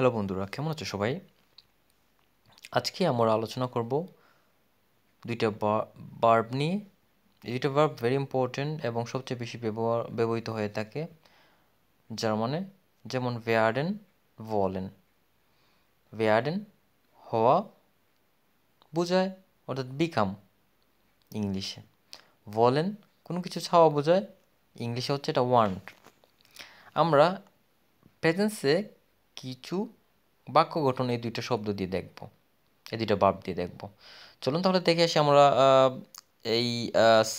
Hello বন্ধুরা, কেমন আছো সবাই? আজকে আমরা আলোচনা করব দুইটা ভার্ব নিয়ে। এই দুইটা ভার্ব ভেরি ইম্পর্টেন্ট এবং সবচেয়ে বেশি ব্যবহৃত হয়ে থাকে জার্মানে। যেমন ভেয়ার্ডেন, ভলেন। ভেয়ার্ডেন হওয়া বোঝায়, অর্থাৎ বিকাম ইংলিশে। ভলেন কোনো কিছু চাওয়া বোঝায়, ইংলিশে হচ্ছে এটা ওয়ান্ট। আমরা প্রেজেন্সে কিছু বাক্য গঠন এই দুইটা শব্দ দিয়ে দেখব, এই দুইটা ভার্ব দিয়ে দেখব। চলুন তাহলে দেখে আসি আমরা এই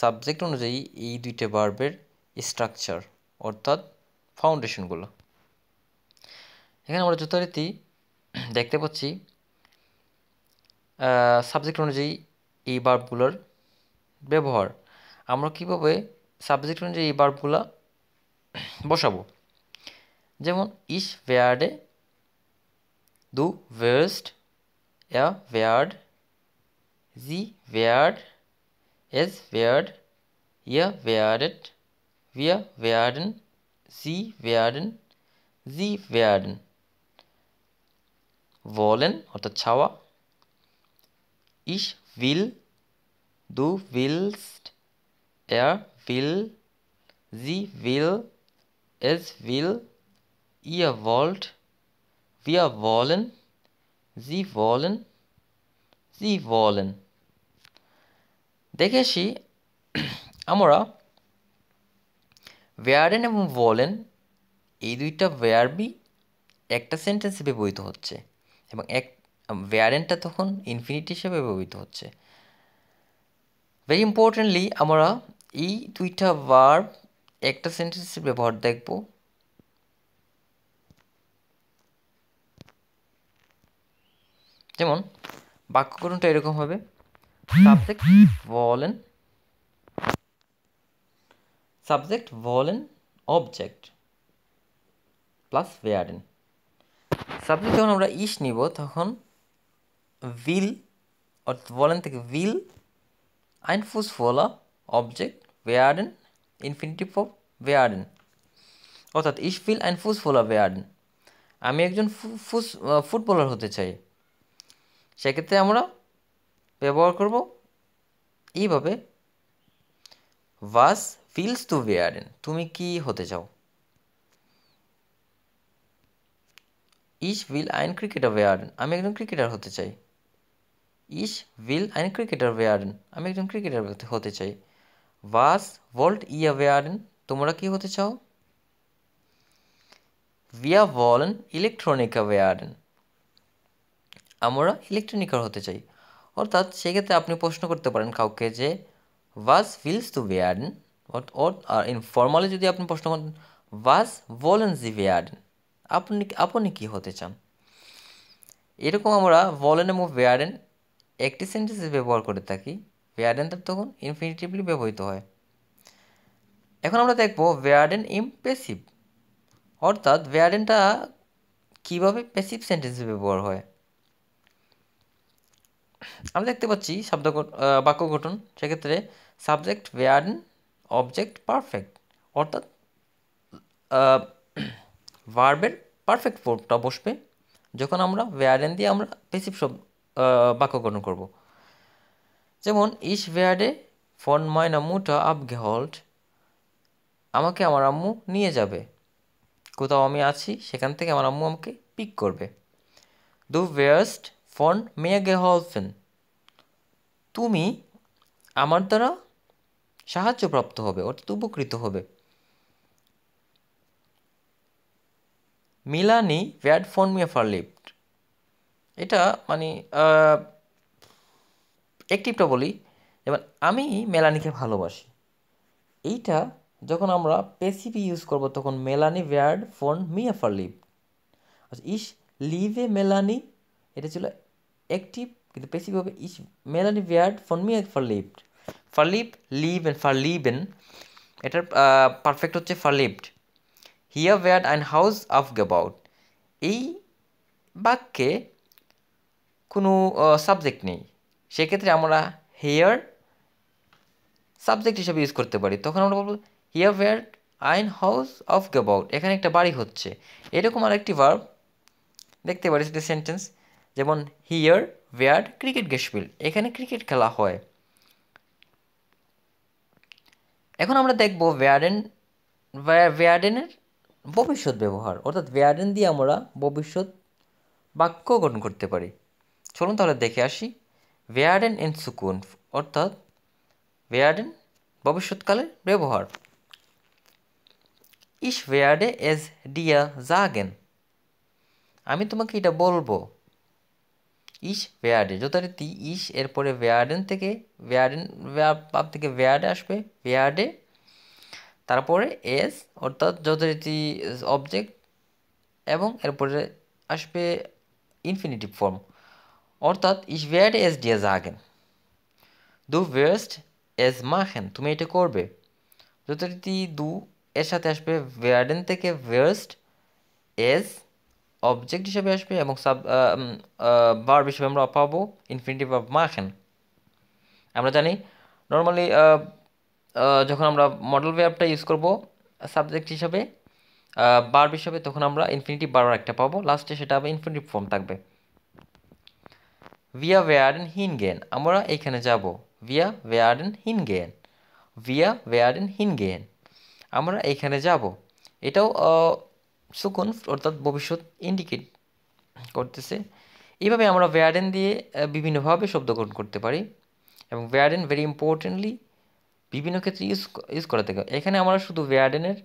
সাবজেক্ট অনুযায়ী এই দুইটা ভার্বের স্ট্রাকচার, অর্থাৎ ফাউন্ডেশনগুলো। এখানে আমরা যথারীতি দেখতে পাচ্ছি সাবজেক্ট অনুযায়ী এই ভার্বগুলোর ব্যবহার। আমরা কিভাবে সাবজেক্ট অনুযায়ী এই ভার্বগুলো বসাবো। যেমন ইশ ভেয়ার্ডে দু ওয়েস্ট, ভেয়ার্ড, জি ভেয়ার্ড, es werd, ihr werdet, wir werden, sie werden, sie werden। wollen অর্থাৎ চাওয়া, ich will, du willst, er will, sie will, es will, ihr wollt, wir wollen, sie wollen, sie wollen। দেখে আসি আমরা ওয়ার্ডেন এবং ভলেন এই দুইটা ভার্বই একটা সেন্টেন্সে ব্যবহৃত হচ্ছে, এবং ওয়ার্ডেনটা তখন ইনফিনিটি হিসেবে ব্যবহৃত হচ্ছে। ভেরি ইম্পর্টেন্টলি আমরা এই দুইটা ভার্ব একটা সেন্টেন্সের ব্যবহার দেখব। যেমন বাক্য গঠনটা এরকম হবে, সাবজেক্ট ভলেন, সাবজেক্ট ভলেন অবজেক্ট প্লাস ওয়ার্ডেন। সাবজেক্ট যখন আমরা ইস নিব তখন will অর্থাৎ ভলেন থেকে will, einfußvoller Objekt werden, Infinitiv of werden, অর্থাৎ ich will ein Fußballer werden, আমি একজন ফুটবলার হতে চাই। সেক্ষেত্রে আমরা ব্যবহার করব এইভাবে, was willst du werden, তুমি কি হতে চাও। ich will ein Cricketer werden, আমি একজন ক্রিকেটার হতে চাই। ich will ein Cricketer werden, আমি একজন ক্রিকেটার হতে চাই। was wollt ihr werden, তোমরা কি হতে চাও। wir wollen Elektroniker werden, আমরা ইলেকট্রনিকার হতে চাই। অর্থাৎ সেক্ষেত্রে আপনি প্রশ্ন করতে পারেন কাউকে যে was willst du werden, আর ইনফর্মালি যদি আপনি প্রশ্ন করেন was wollen Sie werden, আপনি কি হতে চান। এরকম আমরা wollen এবং werden একটি সেন্টেন্সে ব্যবহার করে থাকি, werden তখন ইনফিনিটিভলি ব্যবহৃত হয়। এখন আমরা দেখব werden im passive, অর্থাৎ ওয়ার্ডেনটা কীভাবে প্যাসিভ সেন্টেন্সে ব্যবহার হয়। আমরা দেখতে পাচ্ছি বাক্য গঠন, সেক্ষেত্রে সাবজেক্ট ওয়ার্ডেন অবজেক্ট পারফেক্ট, অর্থাৎ ভার্বের পারফেক্ট ফর্মটা বসবে যখন আমরা ওয়ার্ডেন দিয়ে আমরা প্যাসিভ বাক্য গঠন করব। যেমন ich werde von meiner Mutter abgeholt, আমাকে আমার আম্মু নিয়ে যাবে, কোথাও আমি আছি সেখান থেকে আমার আম্মু আমাকে পিক করবে। Du wirst von mir geholfen, তুমি আমার দ্বারা সাহায্যপ্রাপ্ত হবে, অর্থাৎ উপকৃত হবে। Milani wird von mir verliebt, এটা মানে অ্যাক্টিভটা বলি, যেমন আমি মেলানিকে ভালোবাসি। এইটা যখন আমরা প্যাসিভ ইউজ করব তখন মেলানি wird von mir verliebt। আচ্ছা ich liebe মেলানি, এটা ছিল অ্যাক্টিভ, কিন্তু প্যাসিভ হবে ich মেলানি wird von mir verliebt। verliebt, lieben, verlieben, এটার পারফেক্ট হচ্ছে verliebt। hier wird ein Haus aufgebaut, এই বাক্যে কোনো সাবজেক্ট নেই, সেক্ষেত্রে আমরা হেয়ার সাবজেক্ট হিসেবে ইউজ করতে পারি। তখন আমরা বলবো here wird ein Haus aufgebaut, এখানে একটা বাড়ি হচ্ছে। এরকম আরেকটি ভার্ব দেখতে পারি সেটা সেন্টেন্স, যেমন হিয়ার ওয়্যার ক্রিকেট গেসপিল, এখানে ক্রিকেট খেলা হয়। এখন আমরা দেখব ওয়্যার্ডেনের ভবিষ্যৎ ব্যবহার, অর্থাৎ ওয়্যার্ডেন দিয়ে আমরা ভবিষ্যৎ বাক্য গঠন করতে পারি। চলুন তাহলে দেখে আসি। ওয়্যার্ডেন ইন সুকুনফ, অর্থাৎ ওয়্যার্ডেন ভবিষ্যৎকালের ব্যবহার। ইশ ওয়ার্ডে এজ ডিয়া জাগেন, আমি তোমাকে এটা বলবো। ইশ ওয়ার্ডে যথারীতি ইশ এরপরে ওয়ার্ডেন থেকে ওয়ার্ডেন ভাব থেকে ওয়ার্ডে আসবে, ওয়ার্ডে তারপরে এস অর্থাৎ যথারীতি অবজেক্ট, এবং এরপরে আসবে ইনফিনিটিভ ফর্ম, অর্থাৎ ইশ ওয়ার্ডে এজ ডিয়া জাগেন, দু ওয়েস্ট এজ মাখেন, তুমি এটা করবে। যথারীতি দু এর সাথে আসবে ওয়ার্ডেন থেকে ওয়েস্ট, এজ অবজেক্ট হিসেবে আসবে, এবং ভার্ব হিসেবে আমরা পাবো ইনফিনিটিভ ভার্ব মাখেন। আমরা জানি নর্মালি যখন আমরা মডেল ভার্বটা ইউজ করব সাবজেক্ট হিসাবে, ভার্ব হিসাবে, তখন আমরা ইনফিনিটিভ ভার্ব একটা পাবো, লাস্টে সেটা আবার ইনফিনিটিভ ফর্ম থাকবে। ভিয়া ওয়ার্ডেন হিনগেন, আমরা এখানে যাব। ভিয়া ওয়ার্ডেন হিনগেন, ভিয়া ওয়ার্ডেন হিনগেন, আমরা এখানে যাব। এটাও সুকুন অর্থাৎ ভবিষ্যৎ ইন্ডিকেট করতেছে। এইভাবে আমরা ওয়্যার্ডেন দিয়ে বিভিন্নভাবে শব্দ গঠন করতে পারি, এবং ওয়্যার্ডেন ভেরি ইম্পর্টেন্টলি বিভিন্ন ক্ষেত্রে ইউজ করা থাকে। এখানে আমরা শুধু ওয়্যার্ডেনের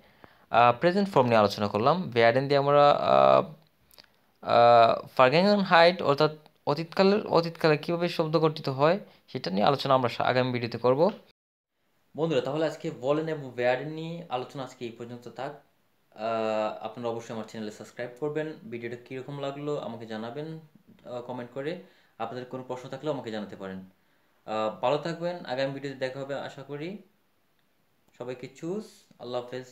প্রেজেন্ট ফর্ম নিয়ে আলোচনা করলাম। ওয়্যার্ডেন দিয়ে আমরা ফার্গেনহাইট হাইট অর্থাৎ অতীতকালে কীভাবে শব্দ গঠিত হয় সেটা নিয়ে আলোচনা আমরা আগামী ভিডিওতে করব। বন্ধুরা, তাহলে আজকে বলেন এবং ওয়্যার্ডেন নিয়ে আলোচনা আজকে এই পর্যন্ত থাক। আপনারা অবশ্যই আমার চ্যানেলে সাবস্ক্রাইব করবেন। ভিডিওটা কীরকম লাগলো আমাকে জানাবেন কমেন্ট করে। আপনাদের কোনো প্রশ্ন থাকলেও আমাকে জানাতে পারেন। ভালো থাকবেন, আগামী ভিডিওতে দেখা হবে আশা করি। সবাইকে চুজ, আল্লাহ হাফেজ।